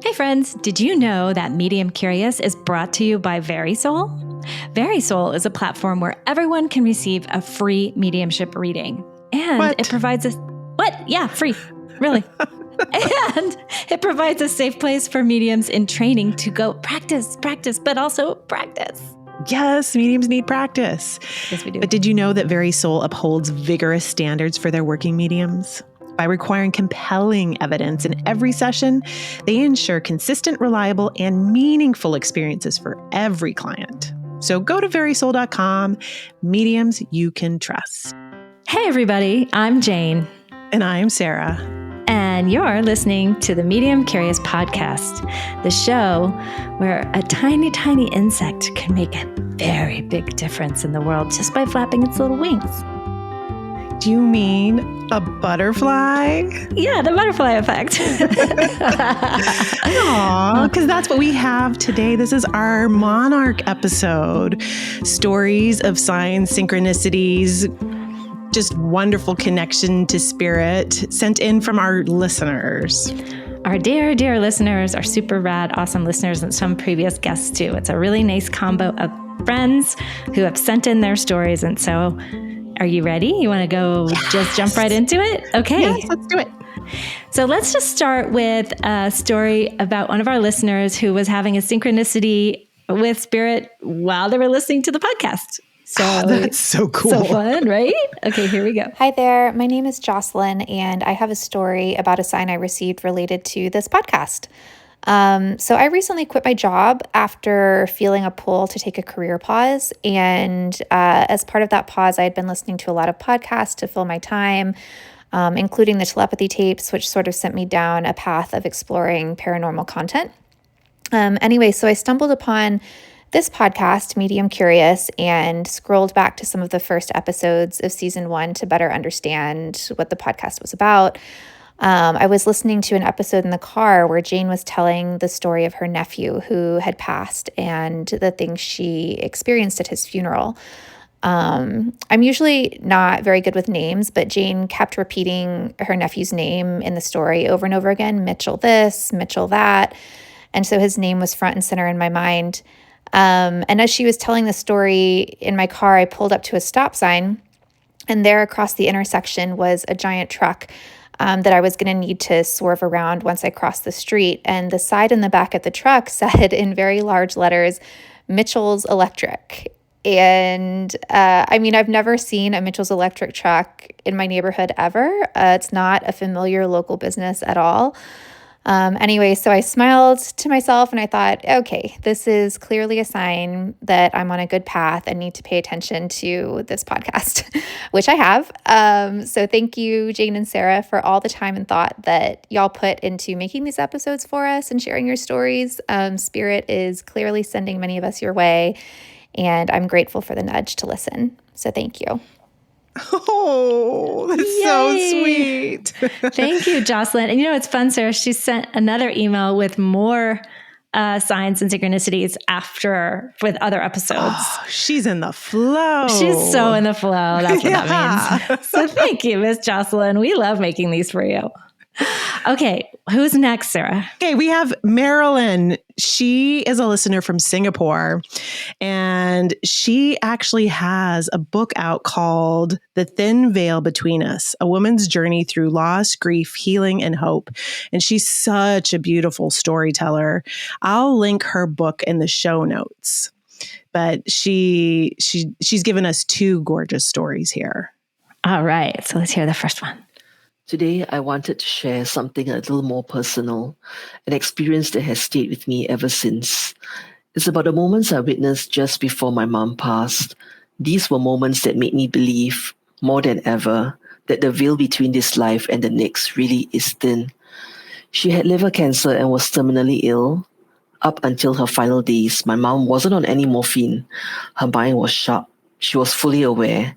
Hey friends, did you know that Medium Curious is brought to you by VerySoul? VerySoul is a platform where everyone can receive a free mediumship reading. And it provides us... What? Yeah, free. Really. And it provides a safe place for mediums in training to go practice, but also practice. Yes, mediums need practice. Yes, we do. But did you know that VerySoul upholds vigorous standards for their working mediums? By requiring compelling evidence in every session, they ensure consistent, reliable, and meaningful experiences for every client. So go to verysoul.com, mediums you can trust. Hey everybody, I'm Jane. And I'm Sarah. And you're listening to the Medium Curious podcast, the show where a tiny, tiny insect can make a very big difference in the world just by flapping its little wings. Do you mean a butterfly? Yeah, the butterfly effect. Aw, because that's what we have today. This is our Monarch episode. Stories of signs, synchronicities, just wonderful connection to spirit sent in from our listeners. Our dear, dear listeners, our super rad, awesome listeners, and some previous guests too. It's a really nice combo of friends who have sent in their stories. And so... Are you ready? You want to go just jump right into it? Okay. Yes, let's do it. So let's just start with a story about one of our listeners who was having a synchronicity with spirit while they were listening to the podcast. So that's so cool. So fun, right? Okay, here we go. Hi there. My name is Jocelyn, and I have a story about a sign I received related to this podcast. So I recently quit my job after feeling a pull to take a career pause. And as part of that pause, I had been listening to a lot of podcasts to fill my time, including the telepathy tapes, which sort of sent me down a path of exploring paranormal content. Anyway, so I stumbled upon this podcast, Medium Curious, and scrolled back to some of the first episodes of season 1 to better understand what the podcast was about. I was listening to an episode in the car where Jane was telling the story of her nephew who had passed and the things she experienced at his funeral. I'm usually not very good with names, but Jane kept repeating her nephew's name in the story over and over again, Mitchell this, Mitchell that. And so his name was front and center in my mind. And as she was telling the story in my car, I pulled up to a stop sign, and there across the intersection was a giant truck that I was going to need to swerve around once I crossed the street. And the side and the back of the truck said in very large letters, Mitchell's Electric. And I've never seen a Mitchell's Electric truck in my neighborhood ever. It's not a familiar local business at all. Anyway, so I smiled to myself and I thought, okay, this is clearly a sign that I'm on a good path and need to pay attention to this podcast, which I have. So thank you, Jane and Sarah, for all the time and thought that y'all put into making these episodes for us and sharing your stories. Spirit is clearly sending many of us your way, and I'm grateful for the nudge to listen. So thank you. Oh, that's Yay. so sweet. Thank you, Jocelyn. And it's fun, Sarah. She sent another email with more signs and synchronicities with other episodes. Oh, she's in the flow. She's so in the flow. That's what that means. So thank you, Miss Jocelyn. We love making these for you. Okay, who's next, Sarah? Okay, we have Marilyn. She is a listener from Singapore, and she actually has a book out called The Thin Veil Between Us, A Woman's Journey Through Loss, Grief, Healing, and Hope. And she's such a beautiful storyteller. I'll link her book in the show notes. But she's given us 2 gorgeous stories here. All right, so let's hear the first one. Today, I wanted to share something a little more personal, an experience that has stayed with me ever since. It's about the moments I witnessed just before my mom passed. These were moments that made me believe, more than ever, that the veil between this life and the next really is thin. She had liver cancer and was terminally ill. Up until her final days, my mom wasn't on any morphine. Her mind was sharp. She was fully aware.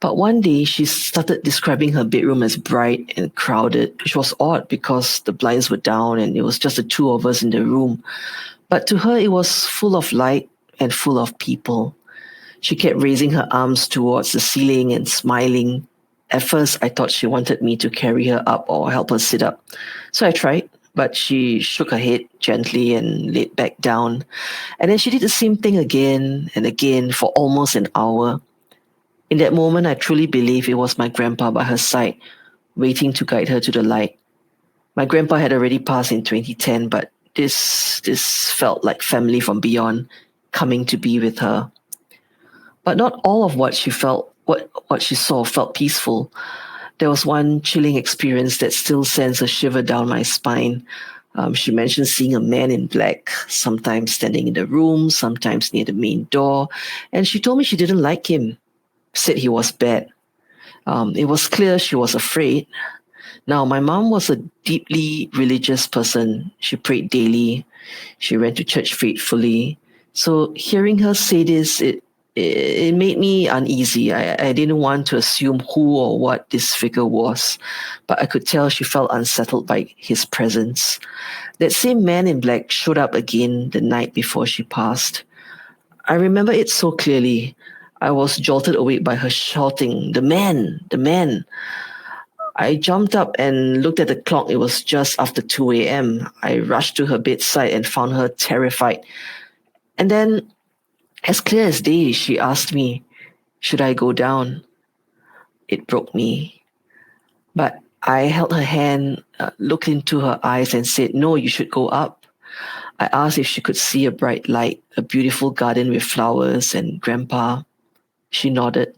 But one day, she started describing her bedroom as bright and crowded, which was odd because the blinds were down and it was just the 2 of us in the room. But to her, it was full of light and full of people. She kept raising her arms towards the ceiling and smiling. At first, I thought she wanted me to carry her up or help her sit up. So I tried, but she shook her head gently and laid back down. And then she did the same thing again and again for almost an hour. In that moment, I truly believe it was my grandpa by her side, waiting to guide her to the light. My grandpa had already passed in 2010, but this felt like family from beyond coming to be with her. But not all of what she felt, what she saw felt peaceful. There was one chilling experience that still sends a shiver down my spine. She mentioned seeing a man in black, sometimes standing in the room, sometimes near the main door. And she told me she didn't like him, said he was bad. It was clear she was afraid. Now, my mom was a deeply religious person. She prayed daily. She went to church faithfully. So hearing her say this, it made me uneasy. I didn't want to assume who or what this figure was, but I could tell she felt unsettled by his presence. That same man in black showed up again the night before she passed. I remember it so clearly. I was jolted awake by her shouting, "The man! The man!" I jumped up and looked at the clock. It was just after 2 a.m. I rushed to her bedside and found her terrified. And then, as clear as day, she asked me, should I go down? It broke me. But I held her hand, looked into her eyes and said, no, you should go up. I asked if she could see a bright light, a beautiful garden with flowers and grandpa. She nodded.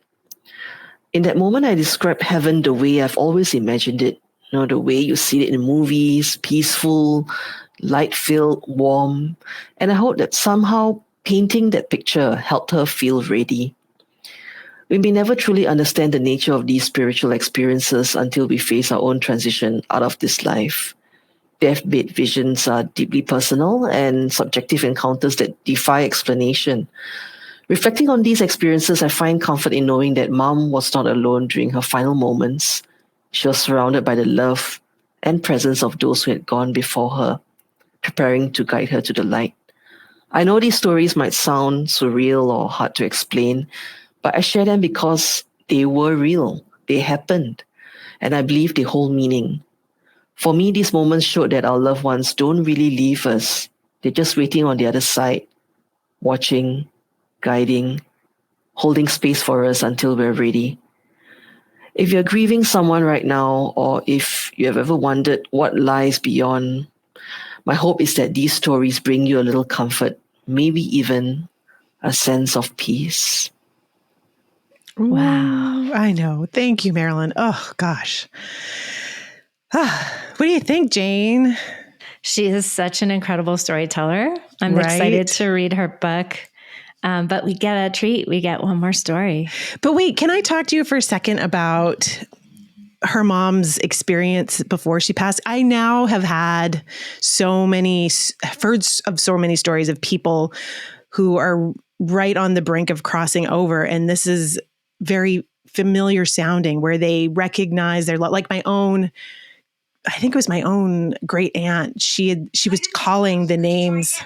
In that moment, I described heaven the way I've always imagined it. You know, the way you see it in movies, peaceful, light-filled, warm. And I hope that somehow painting that picture helped her feel ready. We may never truly understand the nature of these spiritual experiences until we face our own transition out of this life. Deathbed visions are deeply personal and subjective encounters that defy explanation. Reflecting on these experiences, I find comfort in knowing that Mom was not alone during her final moments. She was surrounded by the love and presence of those who had gone before her, preparing to guide her to the light. I know these stories might sound surreal or hard to explain, but I share them because they were real. They happened. And I believe they hold meaning. For me, these moments showed that our loved ones don't really leave us. They're just waiting on the other side, watching, guiding, holding space for us until we're ready. If you're grieving someone right now, or if you have ever wondered what lies beyond, my hope is that these stories bring you a little comfort, maybe even a sense of peace. Wow. Ooh, I know. Thank you, Marilyn. Oh, gosh. What do you think, Jane? She is such an incredible storyteller. I'm Right? excited to read her book. But we get a treat. We get one more story. But wait, can I talk to you for a second about her mom's experience before she passed? I now have heard so many stories of people who are right on the brink of crossing over. And this is very familiar sounding, where they recognize their love. Like I think it was my own great aunt. She was calling the names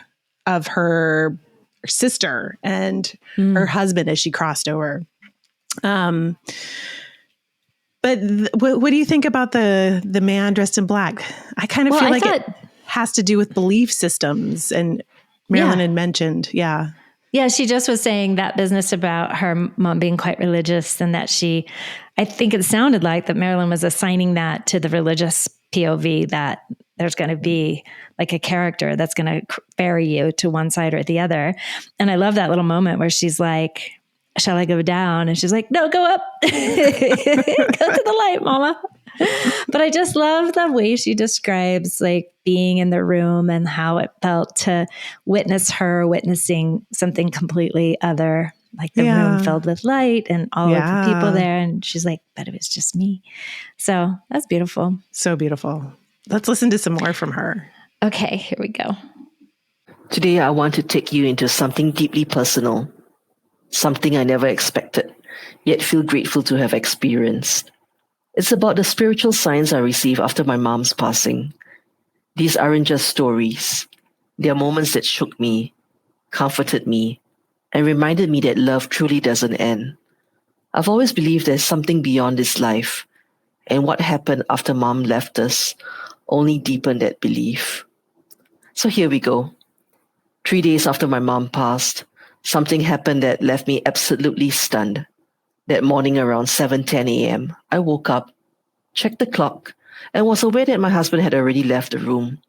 of her sister and her husband as she crossed over. But what do you think about the man dressed in black? I kind of feel like it has to do with belief systems, and Marilyn had mentioned, Yeah, she just was saying that business about her mom being quite religious, and that I think it sounded like that Marilyn was assigning that to the religious POV, that there's going to be like a character that's going to ferry you to one side or the other. And I love that little moment where she's like, shall I go down? And she's like, no, go up. Go to the light, mama. But I just love the way she describes like being in the room and how it felt to witness her witnessing something completely other, like the room filled with light and all of the people there. And she's like, but it was just me. So that's beautiful. So beautiful. Let's listen to some more from her. Okay, here we go. Today, I want to take you into something deeply personal, something I never expected, yet feel grateful to have experienced. It's about the spiritual signs I received after my mom's passing. These aren't just stories. They are moments that shook me, comforted me, and reminded me that love truly doesn't end. I've always believed there's something beyond this life, and what happened after Mom left us only deepened that belief. So here we go. 3 days after my mom passed, something happened that left me absolutely stunned. That morning around 7:10 a.m., I woke up, checked the clock, and was aware that my husband had already left the room.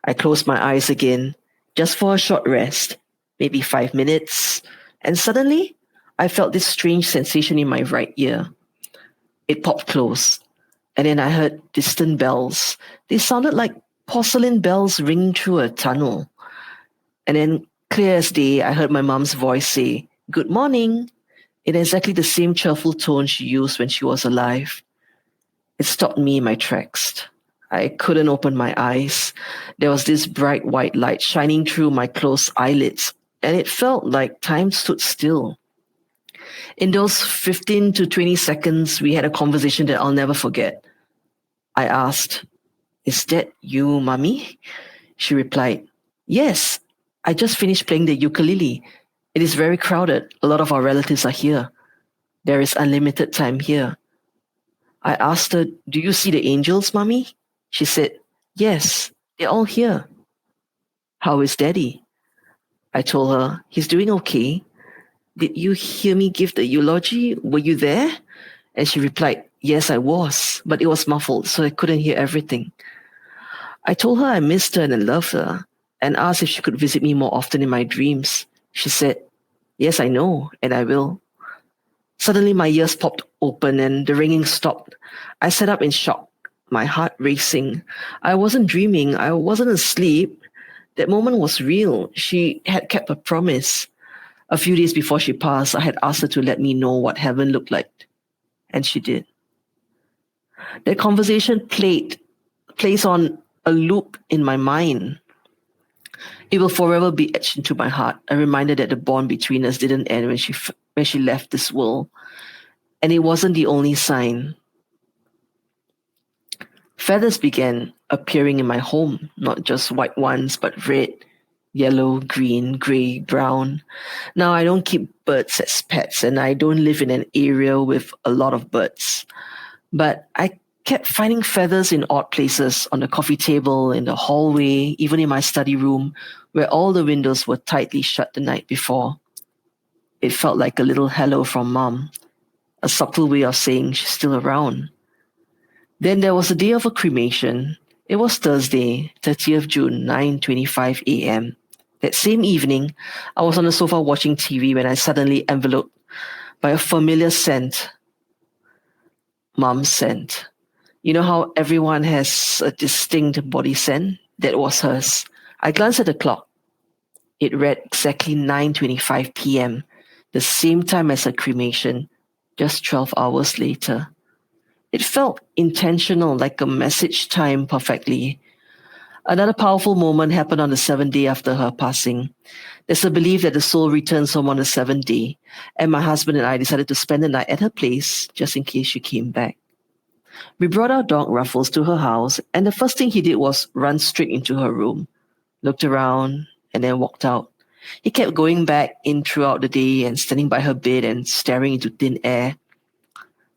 I closed my eyes again, just for a short rest, maybe 5 minutes, and suddenly I felt this strange sensation in my right ear. It popped close, and then I heard distant bells. They sounded like porcelain bells ringing through a tunnel. And then, clear as day, I heard my mom's voice say, "Good morning," in exactly the same cheerful tone she used when she was alive. It stopped me in my tracks. I couldn't open my eyes. There was this bright white light shining through my closed eyelids, and it felt like time stood still. In those 15 to 20 seconds, we had a conversation that I'll never forget. I asked, "Is that you, Mummy?" She replied, "Yes, I just finished playing the ukulele. It is very crowded. A lot of our relatives are here. There is unlimited time here." I asked her, "Do you see the angels, Mummy?" She said, "Yes, they're all here." "How is Daddy?" I told her, "He's doing okay." "Did you hear me give the eulogy? Were you there?" And she replied, "Yes, I was, but it was muffled, so I couldn't hear everything." I told her I missed her and I loved her, and asked if she could visit me more often in my dreams. She said, "Yes, I know, and I will." Suddenly my ears popped open and the ringing stopped. I sat up in shock, my heart racing. I wasn't dreaming. I wasn't asleep. That moment was real. She had kept a promise. A few days before she passed, I had asked her to let me know what heaven looked like, and she did. That conversation plays on a loop in my mind. It will forever be etched into my heart, a reminder that the bond between us didn't end when she left this world. And it wasn't the only sign. Feathers began appearing in my home, not just white ones, but red, yellow, green, gray, brown. Now, I don't keep birds as pets, and I don't live in an area with a lot of birds. But I kept finding feathers in odd places, on the coffee table, in the hallway, even in my study room, where all the windows were tightly shut the night before. It felt like a little hello from Mom, a subtle way of saying she's still around. Then there was the day of a cremation. It was Thursday, 30th June, 9:25 a.m. That same evening, I was on the sofa watching TV when I suddenly enveloped by a familiar scent. Mom's scent. You know how everyone has a distinct body scent? That was hers. I glanced at the clock. It read exactly 9:25 p.m., the same time as her cremation, just 12 hours later. It felt intentional, like a message timed perfectly. Another powerful moment happened on the 7th day after her passing. There's a belief that the soul returns home on the 7th day, and my husband and I decided to spend the night at her place just in case she came back. We brought our dog Ruffles to her house, and the first thing he did was run straight into her room, looked around, and then walked out. He kept going back in throughout the day and standing by her bed and staring into thin air.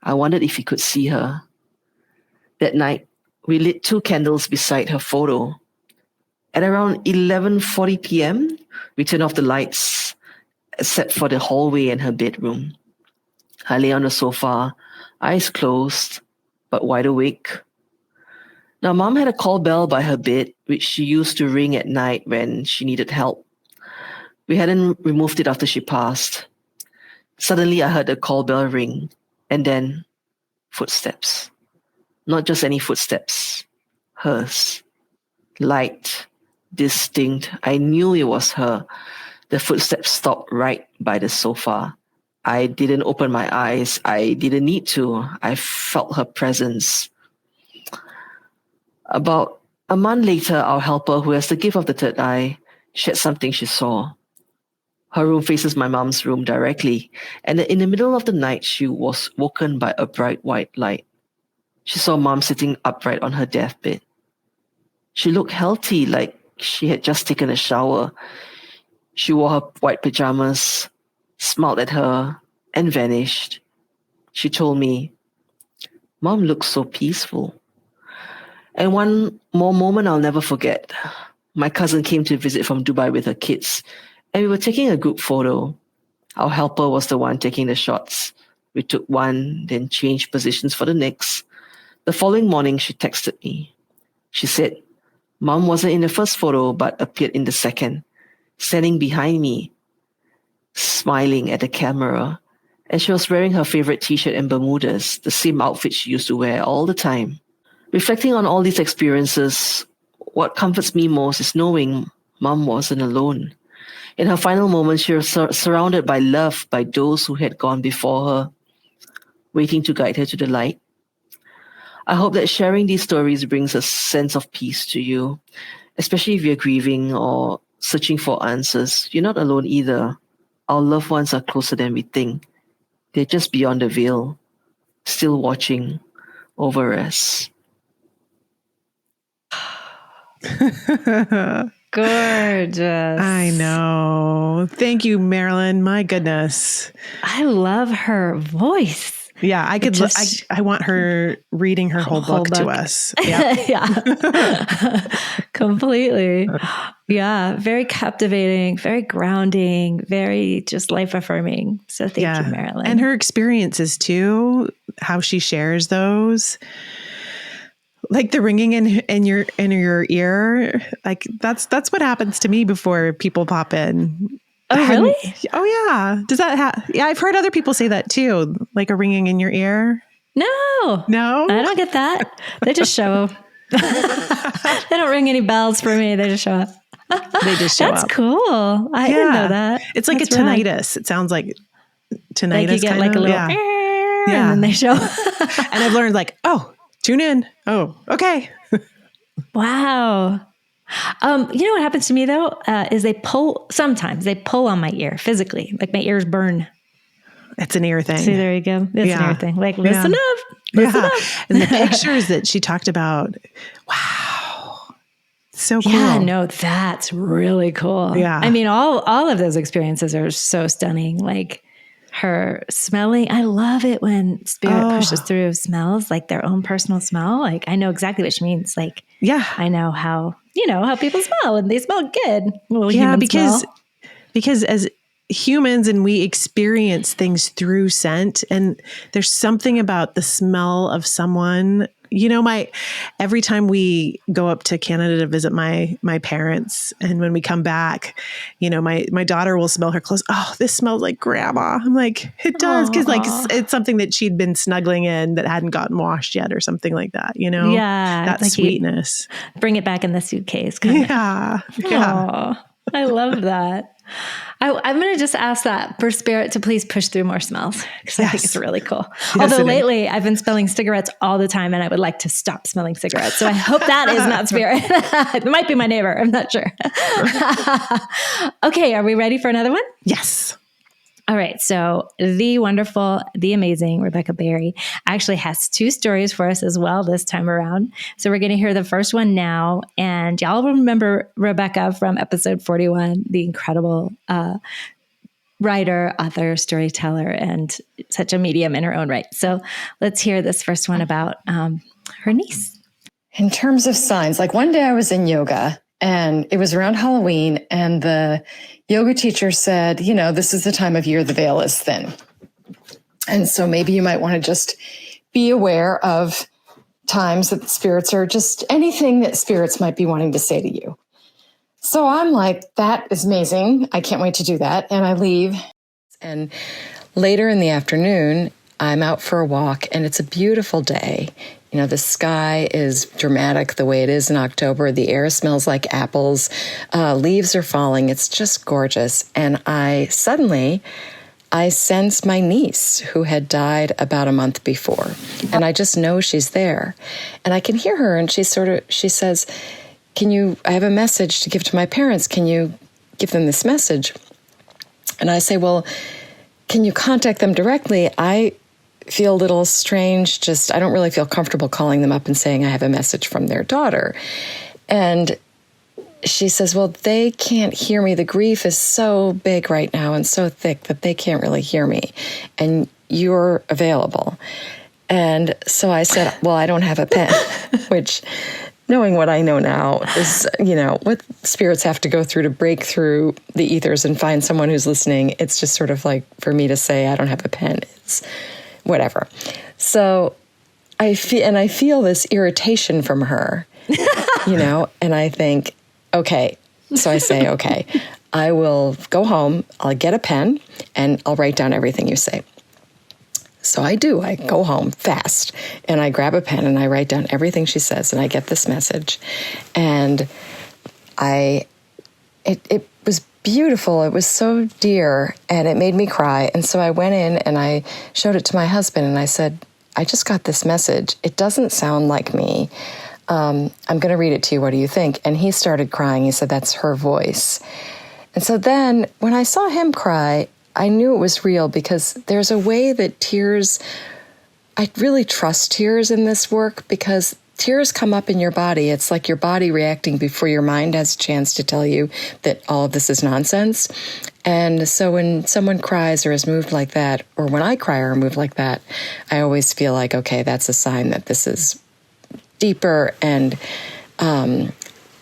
I wondered if he could see her. That night, we lit 2 candles beside her photo. At around 11:40 p.m., we turned off the lights, except for the hallway and her bedroom. I lay on the sofa, eyes closed, but wide awake. Now, Mom had a call bell by her bed, which she used to ring at night when she needed help. We hadn't removed it after she passed. Suddenly, I heard the call bell ring, and then footsteps. Not just any footsteps, hers. Light, distinct. I knew it was her. The footsteps stopped right by the sofa. I didn't open my eyes. I didn't need to. I felt her presence. About a month later, our helper, who has the gift of the third eye, shared something she saw. Her room faces my mom's room directly, and in the middle of the night, she was woken by a bright white light. She saw Mom sitting upright on her deathbed. She looked healthy, like she had just taken a shower. She wore her white pajamas, smiled at her, and vanished. She told me, "Mom looks so peaceful." And one more moment I'll never forget. My cousin came to visit from Dubai with her kids, and we were taking a group photo. Our helper was the one taking the shots. We took one, then changed positions for the next. The following morning, she texted me. She said, Mom wasn't in the first photo, but appeared in the second, standing behind me, smiling at the camera. And she was wearing her favorite t-shirt and Bermudas, the same outfit she used to wear all the time. Reflecting on all these experiences, what comforts me most is knowing Mom wasn't alone. In her final moments, she was surrounded by love by those who had gone before her, waiting to guide her to the light. I hope that sharing these stories brings a sense of peace to you, especially if you're grieving or searching for answers. You're not alone either. Our loved ones are closer than we think. They're just beyond the veil, still watching over us. Gorgeous. I know. Thank you, Marilyn. My goodness. I love her voice. Yeah, I could. I want her reading her whole book to us. Yeah, yeah, completely. Yeah, very captivating, very grounding, very just life affirming. So thank you, Marilyn, and her experiences too. How she shares those, like the ringing in your ear. Like that's what happens to me before people pop in. Oh, really? Oh, yeah. Does that yeah, I've heard other people say that too, like a ringing in your ear. No, I don't get that. They just show up. They don't ring any bells for me. They just show up. They just show up. That's cool. I didn't know that. It's like That's a tinnitus. It sounds like tinnitus. Like you get like a little, and then they show up. And I've learned like, oh, tune in. Oh, okay. Wow. You know what happens to me though, is sometimes they pull on my ear physically, like my ears burn. It's an ear thing. See, there you go. It's an ear thing. Like, listen up. And the pictures that she talked about, wow. So cool. Yeah, no, that's really cool. Yeah. I mean, all of those experiences are so stunning. Like her smelling. I love it when spirit pushes through smells, like their own personal smell. Like I know exactly what she means. Like, I know how people smell and they smell good. Because as humans and we experience things through scent, and there's something about the smell of someone. Every time we go up to Canada to visit my parents, and when we come back, my daughter will smell her clothes. Oh, this smells like grandma. I'm like, it does. Cause like it's something that she'd been snuggling in that hadn't gotten washed yet or something like that, Yeah. That like sweetness. Bring it back in the suitcase. Yeah. Aww, I love that. I'm going to just ask that for spirit to please push through more smells because I think it's really cool. Yes, although lately I've been smelling cigarettes all the time and I would like to stop smelling cigarettes. So I hope that is not spirit. It might be my neighbor. I'm not sure. Okay. Are we ready for another one? Yes. All right. So the wonderful, the amazing Rebecca Berry actually has 2 stories for us as well this time around. So we're going to hear the first one now. And y'all remember Rebecca from episode 41, the incredible writer, author, storyteller, and such a medium in her own right. So let's hear this first one about her niece. In terms of signs, like one day I was in yoga and it was around Halloween and the yoga teacher said, this is the time of year the veil is thin. And so maybe you might want to just be aware of times that the spirits are just anything that spirits might be wanting to say to you. So I'm like, that is amazing. I can't wait to do that. And I leave. And later in the afternoon, I'm out for a walk and it's a beautiful day. The sky is dramatic the way it is in October. The air smells like apples. Leaves are falling. It's just gorgeous. And I sense my niece who had died about a month before. And I just know she's there. And I can hear her and she says, I have a message to give to my parents. Can you give them this message? And I say, well, can you contact them directly? I feel a little strange. I don't really feel comfortable calling them up and saying I have a message from their daughter. And she says, well, they can't hear me. The grief is so big right now and so thick that they can't really hear me. And you're available. And so I said, well, I don't have a pen, which knowing what I know now is, what spirits have to go through to break through the ethers and find someone who's listening. It's just sort of like for me to say, I don't have a pen. It's whatever. So I feel this irritation from her, and I think, okay. So I say, okay, I will go home. I'll get a pen and I'll write down everything you say. So I do. I go home fast and I grab a pen and I write down everything she says and I get this message. And it was beautiful. It was so dear and it made me cry. And so I went in and I showed it to my husband and I said, I just got this message. It doesn't sound like me. I'm going to read it to you. What do you think? And he started crying. He said, that's her voice. And so then when I saw him cry, I knew it was real because there's a way that tears, I really trust tears in this work because tears come up in your body. It's like your body reacting before your mind has a chance to tell you that all of this is nonsense. And so when someone cries or is moved like that, or when I cry or move like that, I always feel like, okay, that's a sign that this is deeper and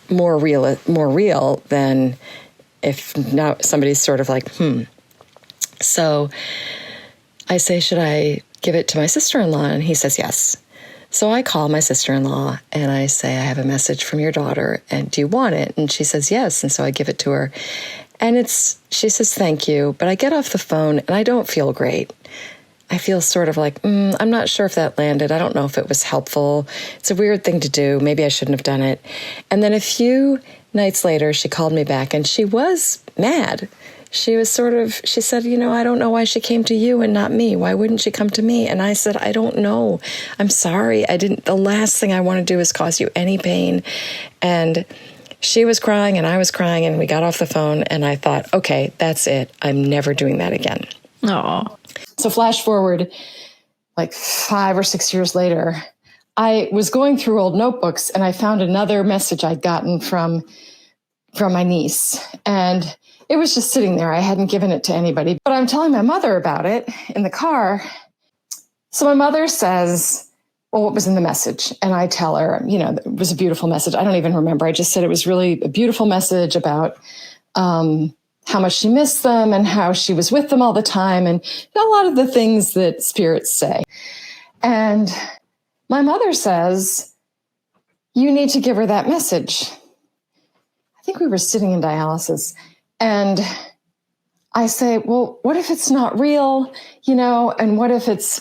more real than if now somebody's sort of like, So I say, should I give it to my sister-in-law? And he says, yes. So I call my sister-in-law and I say, I have a message from your daughter and do you want it? And she says, yes. And so I give it to her and she says, thank you. But I get off the phone and I don't feel great. I feel sort of like, I'm not sure if that landed. I don't know if it was helpful. It's a weird thing to do. Maybe I shouldn't have done it. And then a few nights later, she called me back and she was mad. She said, I don't know why she came to you and not me. Why wouldn't she come to me? And I said, I don't know. I'm sorry. The last thing I want to do is cause you any pain. And she was crying and I was crying and we got off the phone and I thought, okay, that's it. I'm never doing that again. Oh. So flash forward like 5 or 6 years later, I was going through old notebooks and I found another message I'd gotten from my niece. And it was just sitting there. I hadn't given it to anybody, but I'm telling my mother about it in the car. So my mother says, well, what was in the message? And I tell her, it was a beautiful message. I don't even remember. I just said it was really a beautiful message about how much she missed them and how she was with them all the time. And a lot of the things that spirits say. And my mother says, you need to give her that message. I think we were sitting in dialysis. And I say, well, what if it's not real, and what if it's,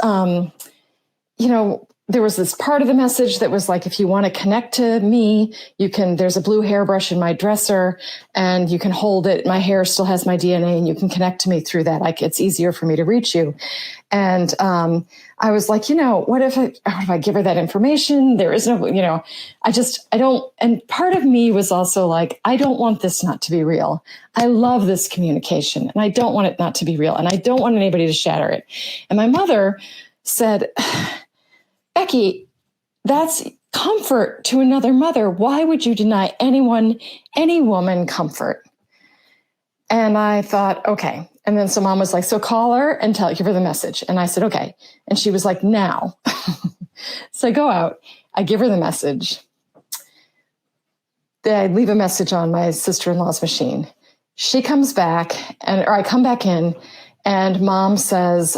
there was this part of the message that was like, if you want to connect to me, there's a blue hairbrush in my dresser and you can hold it. My hair still has my DNA and you can connect to me through that. It's easier for me to reach you. And I was like, what if I give her that information? There is no, I don't. And part of me was also like, I don't want this not to be real. I love this communication and I don't want it not to be real. And I don't want anybody to shatter it. And my mother said, Becky, that's comfort to another mother. Why would you deny any woman comfort? And I thought, okay. And then so mom was like, so call her and give her the message. And I said, okay. And she was like, now. So I go out, I give her the message. I leave a message on my sister-in-law's machine. She comes back or I come back in and mom says,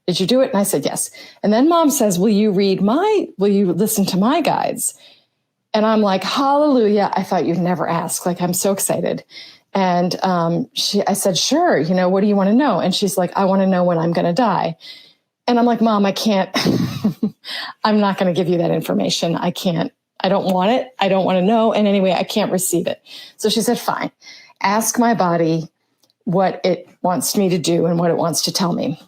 did you do it? And I said, yes. And then mom says, will you listen to my guides? And I'm like, hallelujah. I thought you'd never ask. Like, I'm so excited. And I said, sure. What do you want to know? And she's like, I want to know when I'm going to die. And I'm like, Mom, I can't, I'm not going to give you that information. I can't, I don't want it. I don't want to know. And anyway, I can't receive it. So she said, fine, ask my body what it wants me to do and what it wants to tell me.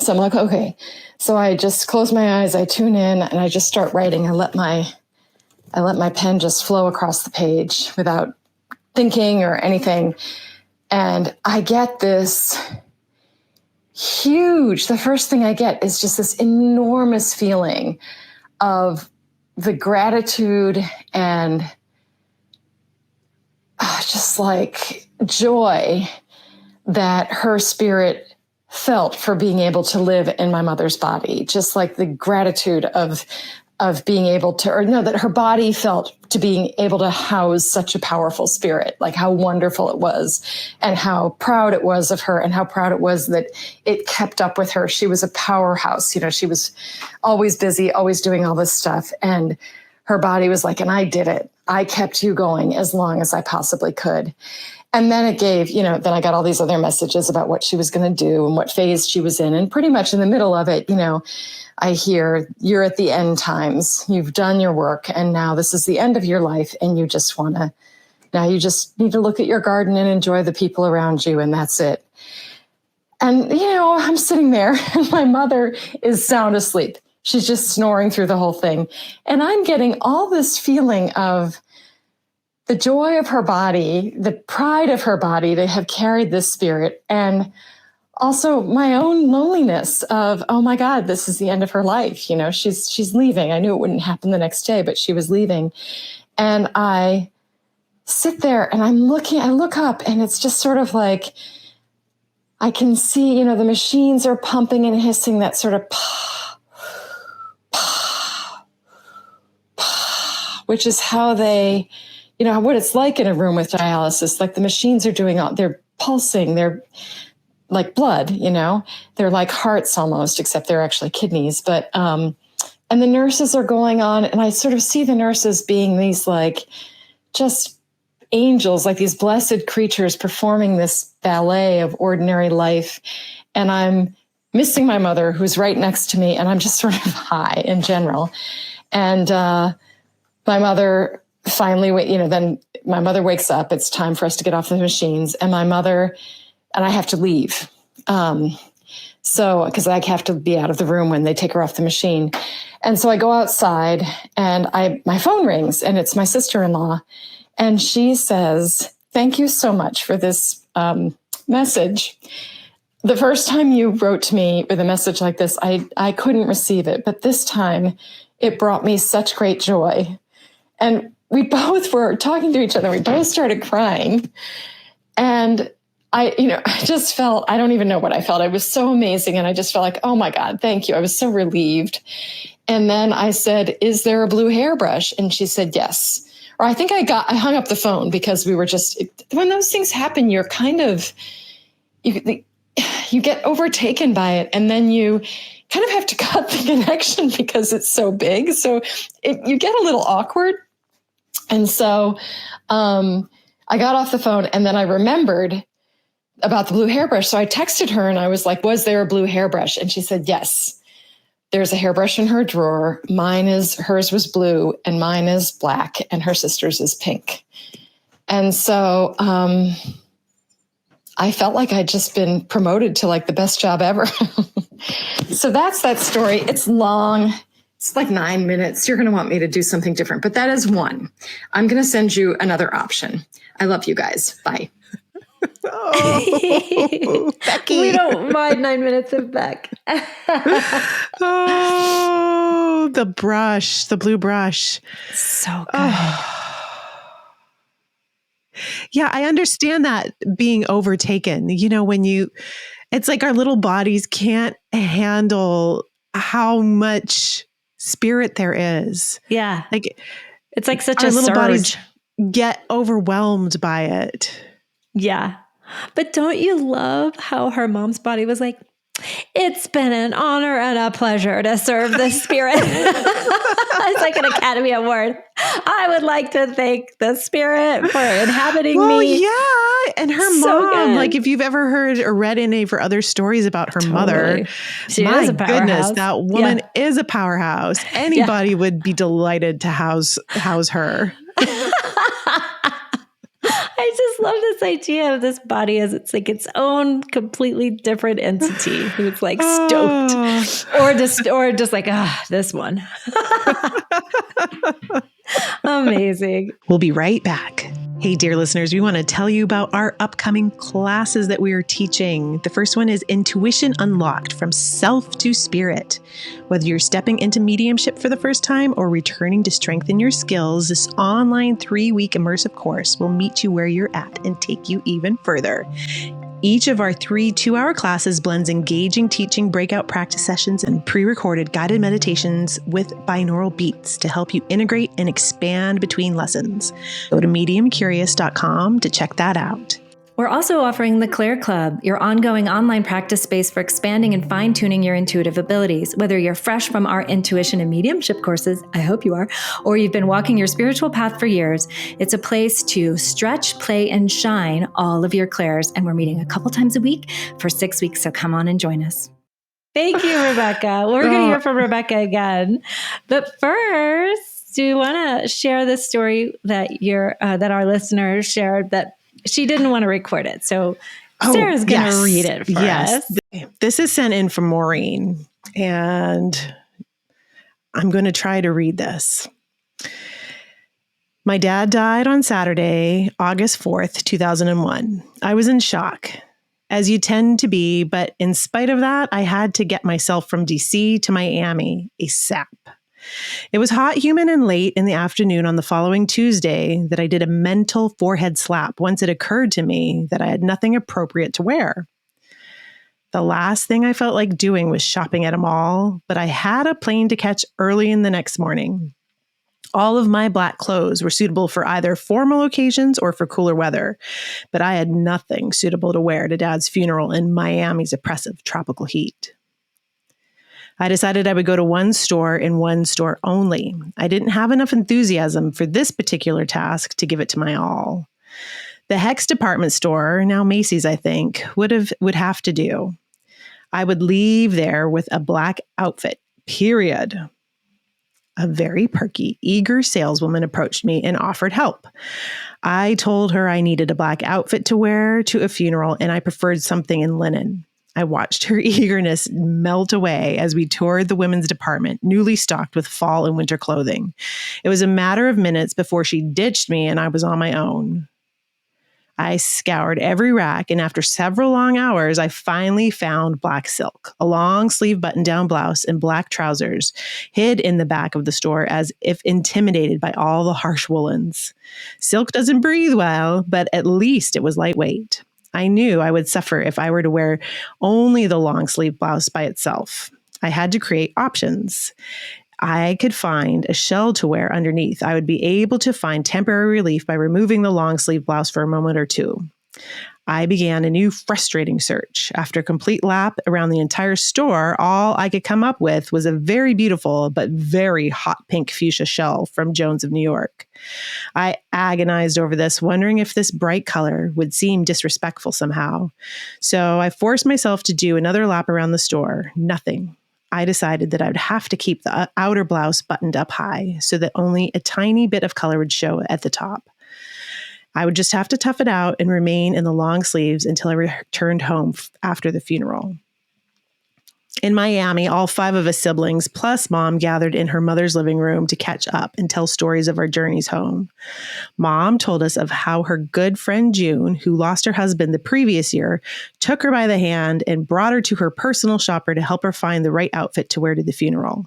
So I'm like, okay. So I just close my eyes, I tune in and I just start writing. I let my pen just flow across the page without thinking or anything. And I get this the first thing I get is just this enormous feeling of the gratitude and just like joy that her spirit felt for being able to live in my mother's body. Just like the gratitude of of being able to, or no, that her body felt to being able to house such a powerful spirit, like how wonderful it was and how proud it was of her and how proud it was that it kept up with her. She was a powerhouse. You know, she was always busy, always doing all this stuff. And her body was like, and I did it. I kept you going as long as I possibly could. And then it gave, you know, then I got all these other messages about what she was going to do and what phase she was in. And pretty much in the middle of it, you know, I hear, you're at the end times. You've done your work. And now this is the end of your life. And you just want to, now you just need to look at your garden and enjoy the people around you. And that's it. And, you know, I'm sitting there and my mother is sound asleep. She's just snoring through the whole thing. And I'm getting all this feeling of the joy of her body, the pride of her body to have carried this spirit, and also my own loneliness of, oh my God, this is the end of her life. You know, she's leaving. I knew it wouldn't happen the next day, but she was leaving. And I sit there and I look up and it's just sort of like, I can see, you know, the machines are pumping and hissing that sort of pah, pah, pah, which is how they, you know, what it's like in a room with dialysis. Like the machines are doing all, they're pulsing, they're like blood, you know, they're like hearts almost, except they're actually kidneys. But, and the nurses are going on, and I sort of see the nurses being these like just angels, like these blessed creatures performing this ballet of ordinary life. And I'm missing my mother, who's right next to me, and I'm just sort of high in general. And my mother finally, you know, then my mother wakes up. It's time for us to get off the machines, and my mother and I have to leave. So, because I have to be out of the room when they take her off the machine. And so I go outside and my phone rings, and it's my sister-in-law. And she says, thank you so much for this message. The first time you wrote to me with a message like this, I couldn't receive it. But this time it brought me such great joy. And we both were talking to each other. We both started crying. And I just felt, I don't even know what I felt. It was so amazing. And I just felt like, oh my God, thank you. I was so relieved. And then I said, is there a blue hairbrush? And she said, yes. Or I think I hung up the phone because we were just, when those things happen, you're kind of, you get overtaken by it. And then you kind of have to cut the connection because it's so big. So you get a little awkward. And so I got off the phone, and then I remembered about the blue hairbrush. So I texted her and I was like, was there a blue hairbrush? And she said, yes, there's a hairbrush in her drawer. Hers was blue and mine is black and her sister's is pink. And so I felt like I'd just been promoted to like the best job ever. So that's that story. It's long. It's like 9 minutes. You're going to want me to do something different, but that is one. I'm going to send you another option. I love you guys. Bye. Oh, Becky. We don't mind 9 minutes of Beck. Oh, the brush, the blue brush. So good. Oh. Yeah, I understand that being overtaken. You know, it's like our little bodies can't handle how much spirit there is. Yeah. Like it's like such our a little surge. bodies get overwhelmed by it. Yeah. But don't you love how her mom's body was like, it's been an honor and a pleasure to serve the spirit. It's like an Academy Award. I would like to thank the spirit for inhabiting me. Well, yeah. And her So mom, good. like if you've ever heard or read any of her other stories about her mother, She my is a powerhouse. goodness, that woman is a powerhouse. Anybody would be delighted to house her. I just love this idea of this body as it's like its own completely different entity who's like stoked or just like, this one. Amazing. We'll be right back. Hey, dear listeners, we want to tell you about our upcoming classes that we are teaching. The first one is Intuition Unlocked, from Self to Spirit. Whether you're stepping into mediumship for the first time or returning to strengthen your skills, this online 3-week immersive course will meet you where you're at and take you even further. Each of our 3 2-hour classes blends engaging teaching, breakout practice sessions, and pre-recorded guided meditations with binaural beats to help you integrate and expand between lessons. Go to mediumcurious.com to check that out. We're also offering the Claire Club, your ongoing online practice space for expanding and fine-tuning your intuitive abilities. Whether you're fresh from our intuition and mediumship courses, I hope you are, or you've been walking your spiritual path for years, it's a place to stretch, play, and shine all of your clairs. And we're meeting a couple times a week for 6 weeks, so come on and join us. Thank you, Rebecca. We're going to hear from Rebecca again. But first, do you want to share the story that that our listeners shared that she didn't want to record it? So Sarah's going to read it for us. This is sent in from Maureen, and I'm going to try to read this. My dad died on Saturday, August 4th, 2001. I was in shock, as you tend to be, but in spite of that, I had to get myself from DC to Miami ASAP. It was hot, humid, and late in the afternoon on the following Tuesday that I did a mental forehead slap once it occurred to me that I had nothing appropriate to wear. The last thing I felt like doing was shopping at a mall, but I had a plane to catch early in the next morning. All of my black clothes were suitable for either formal occasions or for cooler weather, but I had nothing suitable to wear to Dad's funeral in Miami's oppressive tropical heat. I decided I would go to one store and one store only. I didn't have enough enthusiasm for this particular task to give it to my all. The Hex department store, now Macy's, I think, would have to do. I would leave there with a black outfit, period. A very perky, eager saleswoman approached me and offered help. I told her I needed a black outfit to wear to a funeral and I preferred something in linen. I watched her eagerness melt away as we toured the women's department, newly stocked with fall and winter clothing. It was a matter of minutes before she ditched me and I was on my own. I scoured every rack, and after several long hours, I finally found black silk, a long sleeve button-down blouse, and black trousers hid in the back of the store as if intimidated by all the harsh woolens. Silk doesn't breathe well, but at least it was lightweight. I knew I would suffer if I were to wear only the long sleeve blouse by itself. I had to create options. I could find a shell to wear underneath. I would be able to find temporary relief by removing the long sleeve blouse for a moment or two. I began a new frustrating search. After a complete lap around the entire store, all I could come up with was a very beautiful but very hot pink fuchsia shell from Jones of New York. I agonized over this, wondering if this bright color would seem disrespectful somehow. So I forced myself to do another lap around the store. Nothing. I decided that I would have to keep the outer blouse buttoned up high so that only a tiny bit of color would show at the top. I would just have to tough it out and remain in the long sleeves until I returned home after the funeral. In Miami, all 5 of us siblings, plus Mom, gathered in her mother's living room to catch up and tell stories of our journeys home. Mom told us of how her good friend June, who lost her husband the previous year, took her by the hand and brought her to her personal shopper to help her find the right outfit to wear to the funeral.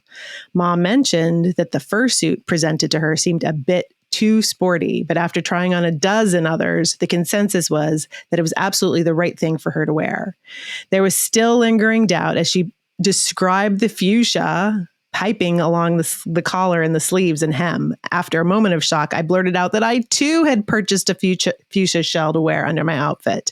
Mom mentioned that the fursuit presented to her seemed a bit too sporty, but after trying on a dozen others, the consensus was that it was absolutely the right thing for her to wear. There was still lingering doubt as she described the fuchsia piping along the collar and the sleeves and hem. After a moment of shock, I blurted out that I too had purchased a fuchsia shell to wear under my outfit.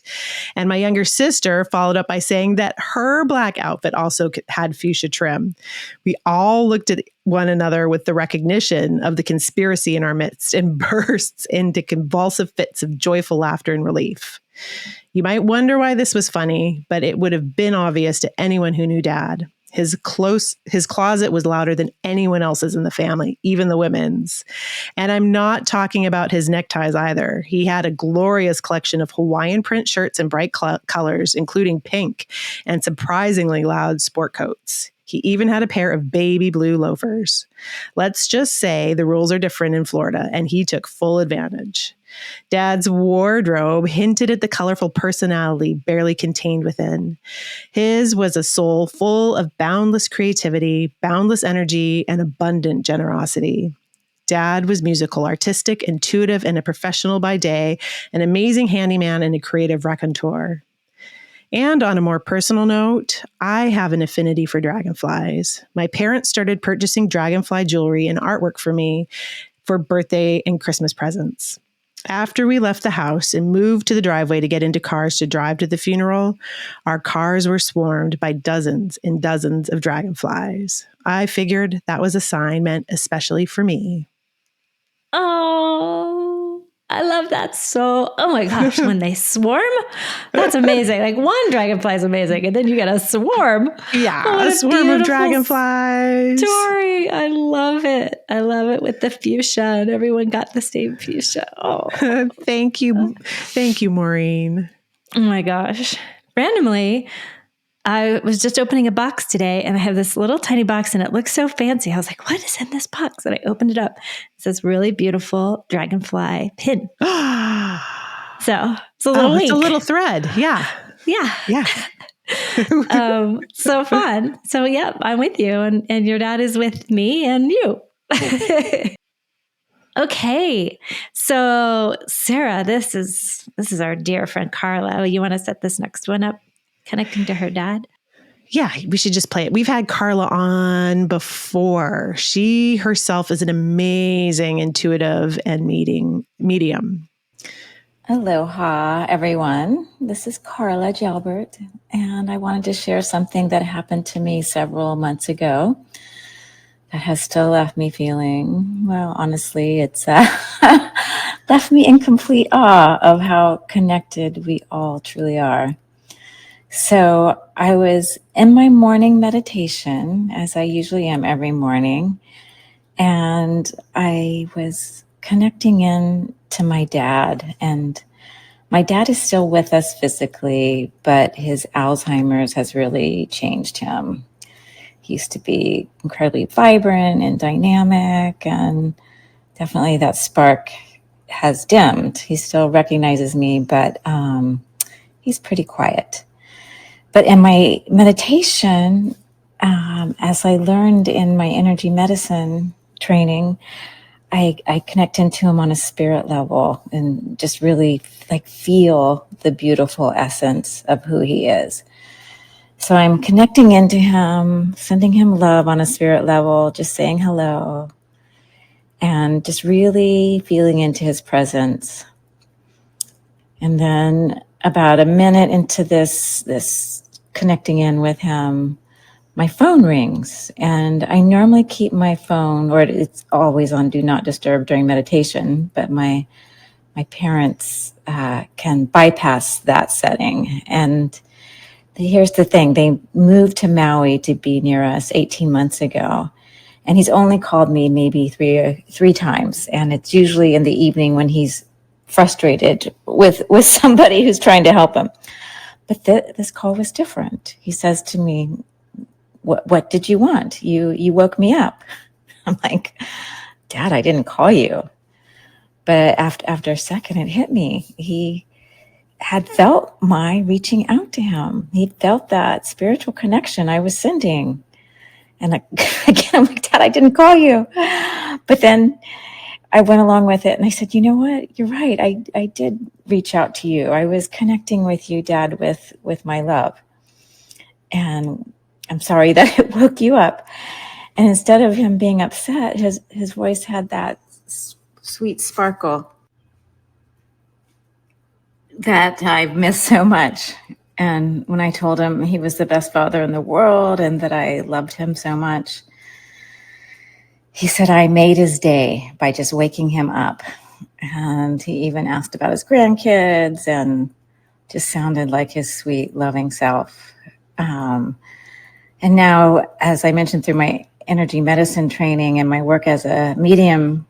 And my younger sister followed up by saying that her black outfit also had fuchsia trim. We all looked at one another with the recognition of the conspiracy in our midst and bursts into convulsive fits of joyful laughter and relief. You might wonder why this was funny, but it would have been obvious to anyone who knew Dad. His closet was louder than anyone else's in the family, even the women's. And I'm not talking about his neckties either. He had a glorious collection of Hawaiian print shirts in bright colors, including pink, and surprisingly loud sport coats. He even had a pair of baby blue loafers. Let's just say the rules are different in Florida, and he took full advantage. Dad's wardrobe hinted at the colorful personality barely contained within. His was a soul full of boundless creativity, boundless energy, and abundant generosity. Dad was musical, artistic, intuitive, and a professional by day, an amazing handyman and a creative raconteur. And on a more personal note, I have an affinity for dragonflies. My parents started purchasing dragonfly jewelry and artwork for me for birthday and Christmas presents. After we left the house and moved to the driveway to get into cars to drive to the funeral, our cars were swarmed by dozens and dozens of dragonflies. I figured that was a sign meant especially for me. Oh, I love that. So, oh my gosh, when they swarm, that's amazing. Like one dragonfly is amazing, and then you get a swarm. Yeah, a swarm of dragonflies. Story. I love it. I love it with the fuchsia, and everyone got the same fuchsia. Oh, Thank you. Thank you, Maureen. Oh my gosh. Randomly, I was just opening a box today and I have this little tiny box and it looks so fancy. I was like, what is in this box? And I opened it up. It's this really beautiful dragonfly pin. So it's a little link. It's a little thread. Yeah. Yeah. So fun. So yeah, I'm with you and your dad is with me and you. Okay. So Sarah, this is our dear friend Carla. You want to set this next one up? Connecting to her dad? Yeah, we should just play it. We've had Carla on before. She herself is an amazing intuitive and medium. Aloha, everyone. This is Carla Jalbert, and I wanted to share something that happened to me several months ago that has still left me feeling, well, honestly, it's left me in complete awe of how connected we all truly are. So I was in my morning meditation, as I usually am every morning, and I was connecting in to my dad. And my dad is still with us physically, but his Alzheimer's has really changed him. He used to be incredibly vibrant and dynamic, and definitely that spark has dimmed. He still recognizes me, but he's pretty quiet. But in my meditation, as I learned in my energy medicine training, I connect into him on a spirit level and just really like feel the beautiful essence of who he is. So I'm connecting into him, sending him love on a spirit level, just saying hello, and just really feeling into his presence. And then about a minute into this connecting in with him, my phone rings, and I normally keep my phone, or it's always on do not disturb during meditation, but my parents can bypass that setting. And here's the thing, they moved to Maui to be near us 18 months ago, and he's only called me maybe three times, and it's usually in the evening when he's frustrated with somebody who's trying to help him. But this call was different. He says to me, what did you want? You woke me up. I'm like, Dad, I didn't call you. But after a second, it hit me. He had felt my reaching out to him. He felt that spiritual connection I was sending. And again, I'm like, Dad, I didn't call you. But then I went along with it and I said, you know what? You're right. I did reach out to you. I was connecting with you, Dad, with my love. And I'm sorry that it woke you up. And instead of him being upset, his voice had that sweet sparkle that I've missed so much. And when I told him he was the best father in the world and that I loved him so much, he said I made his day by just waking him up. And he even asked about his grandkids and just sounded like his sweet, loving self. And now, as I mentioned through my energy medicine training and my work as a medium,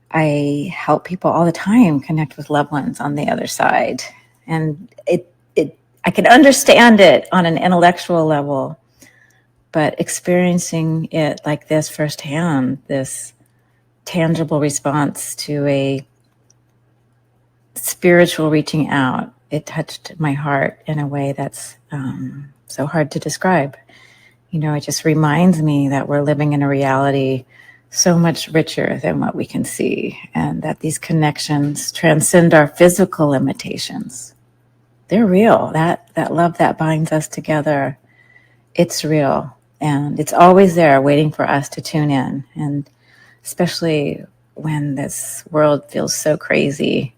I help people all the time connect with loved ones on the other side. And I can understand it on an intellectual level, but experiencing it like this firsthand, this tangible response to a spiritual reaching out, it touched my heart in a way that's so hard to describe. You know, it just reminds me that we're living in a reality so much richer than what we can see, and that these connections transcend our physical limitations. they're real. That love that binds us together, it's real. And it's always there waiting for us to tune in. And especially when this world feels so crazy,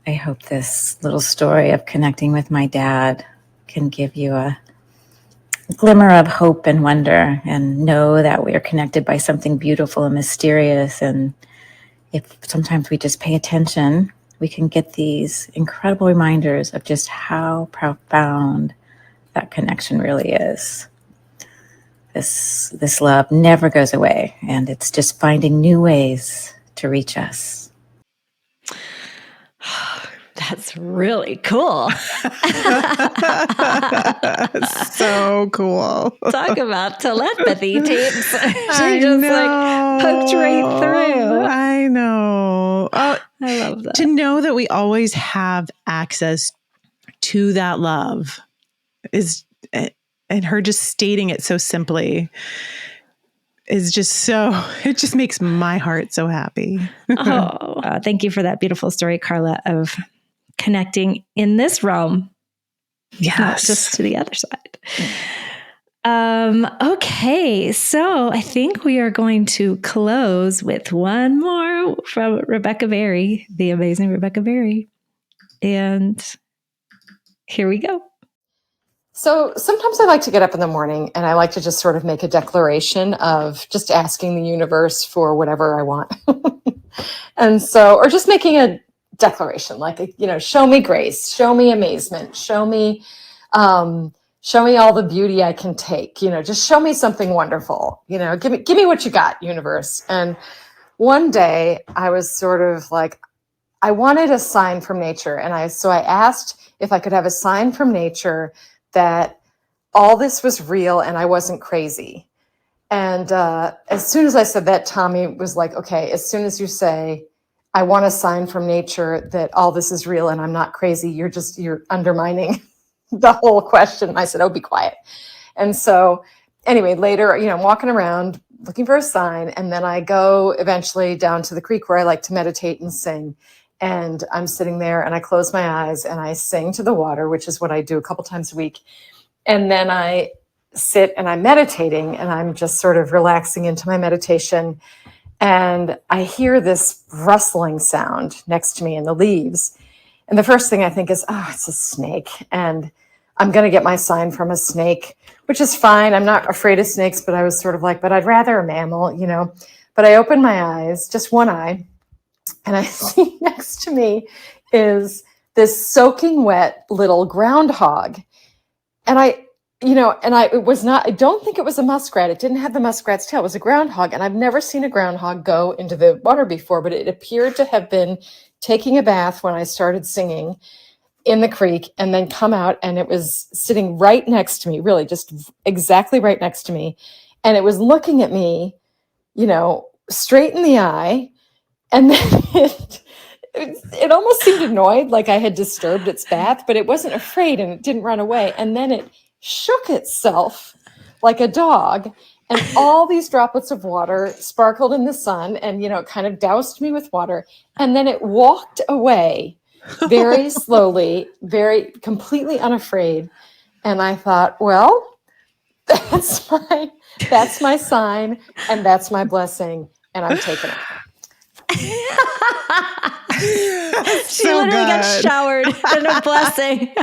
I hope this little story of connecting with my dad can give you a glimmer of hope and wonder, and know that we are connected by something beautiful and mysterious. And if sometimes we just pay attention, we can get these incredible reminders of just how profound that connection really is. This love never goes away, and it's just finding new ways to reach us. That's really cool. So cool. Talk about telepathy tapes. She I just know. poked right through. I know. Oh, I love that. to know that we always have access to that love is, and her just stating it so simply is just it just makes my heart so happy. Thank you for that beautiful story, Carla, of connecting in this realm, not just to the other side. Okay, so I think we are going to close with one more from Rebecca Berry, the amazing Rebecca Berry. And here we go. So sometimes I like to get up in the morning and I like to just sort of make a declaration of just asking the universe for whatever I want. And so, or just making a declaration, like, show me grace, show me amazement, show me all the beauty I can take, just show me something wonderful, give me what you got, universe. And one day I was sort of like, I wanted a sign from nature. And so I asked if I could have a sign from nature that all this was real and I wasn't crazy. And as soon as I said that, Tommy was like, okay, as soon as you say, I want a sign from nature that all this is real and I'm not crazy, you're undermining the whole question. And I said, oh, be quiet. And so anyway, later, I'm walking around looking for a sign. And then I go eventually down to the creek where I like to meditate and sing. And I'm sitting there and I close my eyes and I sing to the water, which is what I do a couple times a week. And then I sit and I'm meditating and I'm just sort of relaxing into my meditation. And I hear this rustling sound next to me in the leaves. And the first thing I think is, oh, it's a snake. And I'm going to get my sign from a snake, which is fine. I'm not afraid of snakes, but I was sort of like, but I'd rather a mammal, But I open my eyes, just one eye, and I see next to me is this soaking wet little groundhog. And I don't think it was a muskrat. It didn't have the muskrat's tail. It was a groundhog. And I've never seen a groundhog go into the water before, but it appeared to have been taking a bath when I started singing in the creek and then come out, and it was sitting right next to me, really just exactly right next to me. And it was looking at me, straight in the eye. And then it almost seemed annoyed, like I had disturbed its bath, but it wasn't afraid and it didn't run away. And then it shook itself like a dog, and all these droplets of water sparkled in the sun and, it kind of doused me with water. And then it walked away very slowly, very completely unafraid. And I thought, well, that's my sign and that's my blessing. And I'm taking it. She literally got showered in a blessing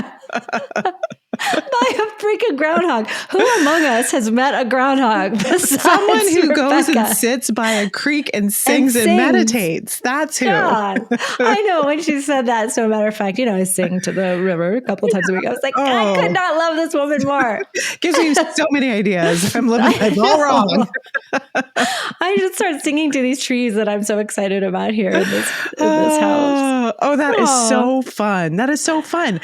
by a freaking groundhog. Who among us has met a groundhog besides someone who Rebecca? goes and sits by a creek and sings and meditates? That's who. God. I know, when she said that, so matter of fact, I sing to the river a couple of times a week. I was like, I could not love this woman more. Gives me so many ideas. I'm living life all wrong. I just start singing to these trees that I'm so excited about here in this house. Oh, that is so fun. That is so fun.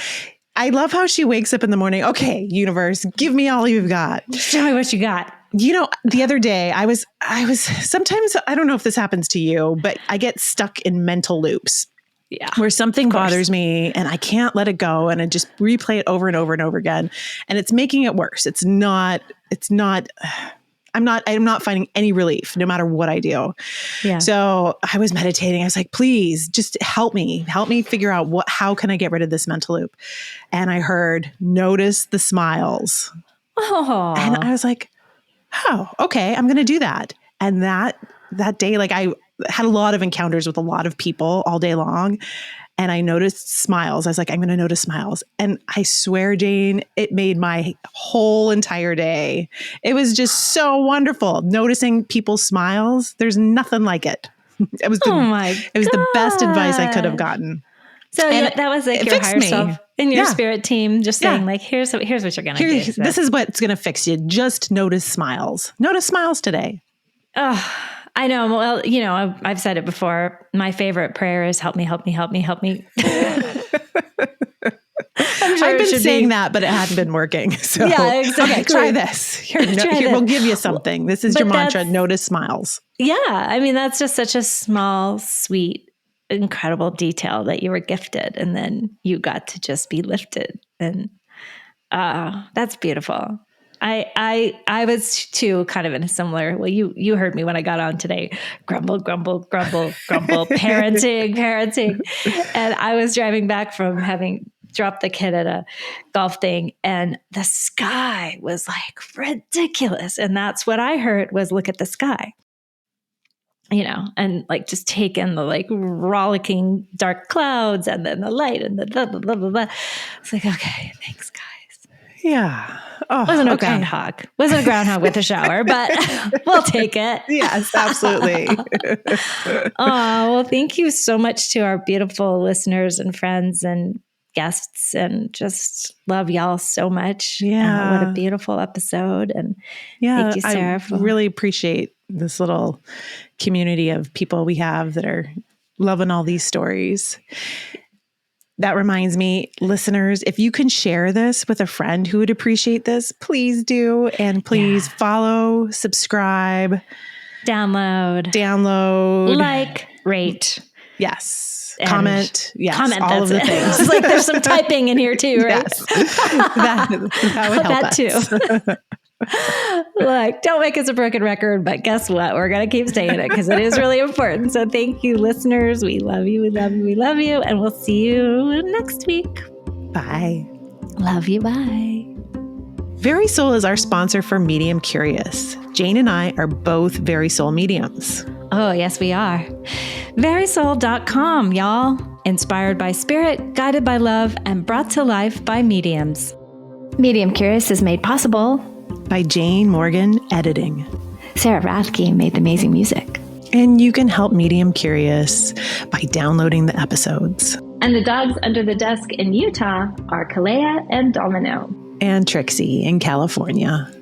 I love how she wakes up in the morning. Okay, universe, give me all you've got. Show me what you got. The other day I was sometimes, I don't know if this happens to you, but I get stuck in mental loops. Yeah. Where something bothers me and I can't let it go, and I just replay it over and over and over again. And it's making it worse. It's not, I'm not finding any relief no matter what I do. Yeah. So I was meditating. I was like, please just help me figure out how can I get rid of this mental loop? And I heard, notice the smiles. Oh. And I was like, oh, okay, I'm going to do that. And that day, like I had a lot of encounters with a lot of people all day long. And I noticed smiles. I was like, I'm going to notice smiles. And I swear, Jane, it made my whole entire day. It was just so wonderful. Noticing people's smiles. There's nothing like it. It was the best advice I could have gotten. So that was like your higher self and your spirit team just saying like, here's what you're going to do. So. This is what's going to fix you. Just notice smiles. Notice smiles today. Oh, I know. Well, you know, I've said it before. My favorite prayer is help me, help me, help me, help me. I'm sure I've been saying that, but it hadn't been working. So yeah, exactly. Okay, try this. Here, we'll give you something. This is your mantra. Notice smiles. Yeah. I mean, that's just such a small, sweet, incredible detail that you were gifted. And then you got to just be lifted. And that's beautiful. I was too kind of in a similar, well, you heard me when I got on today, grumble, parenting. And I was driving back from having dropped the kid at a golf thing and the sky was like ridiculous. And that's what I heard was look at the sky, you know, and like just take in the like rollicking dark clouds and then the light and the blah, blah, blah, blah, blah. It's like, okay, thanks guys. Yeah. Oh, wasn't a groundhog. Wasn't a groundhog with a shower, but we'll take it. Yes, absolutely. Oh, well, thank you so much to our beautiful listeners and friends and guests, and just love y'all so much. Yeah. What a beautiful episode. And thank you, Sarah. I really appreciate this little community of people we have that are loving all these stories. That reminds me, listeners, if you can share this with a friend who would appreciate this, please do. And please follow, subscribe, download, like, rate. Yes. And comment. Yes. Comment. All of the things. It's like there's some typing in here too, right? Yes. that would help us. Too. Like, don't make us a broken record, but guess what? We're going to keep saying it because it is really important. So thank you, listeners. We love you. We love you. We love you. And we'll see you next week. Bye. Love you. Bye. Very Soul is our sponsor for Medium Curious. Jane and I are both Very Soul mediums. Oh, yes, we are. Verysoul.com, y'all. Inspired by spirit, guided by love, and brought to life by mediums. Medium Curious is made possible by Jane Morgan Editing. Sarah Rathke made the amazing music. And you can help Medium Curious by downloading the episodes. And the dogs under the desk in Utah are Kalea and Domino. And Trixie in California.